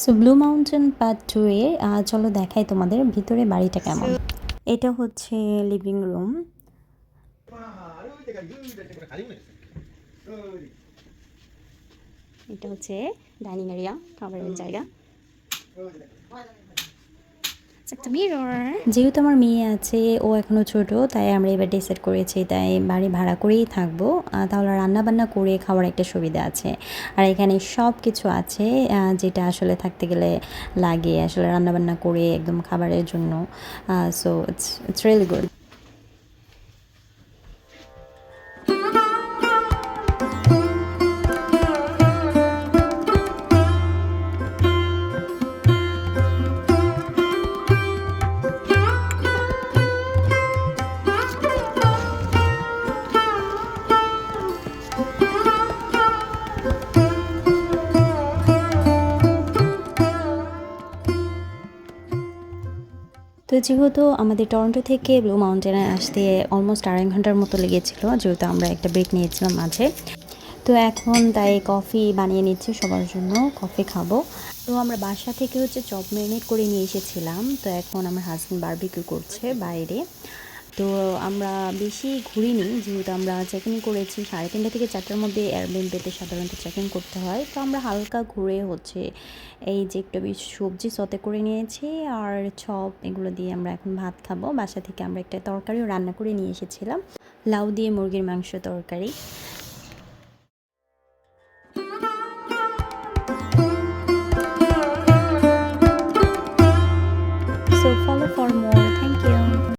So blue mountain part 2 এ চলো দেখাই তোমাদের ভিতরে বাড়িটা কেমন। এটা হচ্ছে লিভিং রুম। এটা হচ্ছে ডাইনিং এরিয়া, খাবারের জায়গা। একটা মিরর। যেহেতু আমার মেয়ে আছে, ও এখনো ছোট, তাই আমরা এবার ডিসাইড করেছি তাই বাড়ি ভাড়া করেই থাকবো। তাহলে রান্না বান্না করে খাওয়ার একটা সুবিধা আছে। আর এখানে সব কিছু আছে যেটা আসলে থাকতে গেলে লাগে, আসলে রান্না বান্না করে একদম খাবারের জন্য। So it's really good. তো যেহেতু আমাদের টরন্টো থেকে ব্লু মাউন্টেনে আসতে অলমোস্ট 2.5 ঘন্টার মতো লেগেছিল, যেহেতু আমরা একটা ব্রেক নিয়েছিলাম মাঝে। তো এখন তাই কফি বানিয়ে নিচ্ছি সবার জন্য, কফি খাবো। তো আমরা বাসা থেকে হচ্ছে চপ ম্যারিনেট করে নিয়ে এসেছিলাম। তো এখন আমার হাজব্যান্ড বারবিকিউ করছে বাইরে। তো আমরা বেশি ঘুরিনি, যেহেতু আমরা চেক ইন করেছি 3:30 থেকে 4টার মধ্যে এয়ারবিএনবিতে সাধারণত চেক ইন করতে হয়। তো আমরা হালকা ঘুরে হচ্ছে এই যে একটু সবজি সতে করে নিয়েছি আর চপ, এগুলো দিয়ে আমরা এখন ভাত খাবো। বাসা থেকে আমরা একটা তরকারিও রান্না করে নিয়ে এসেছিলাম, লাউ দিয়ে মুরগির মাংস তরকারি।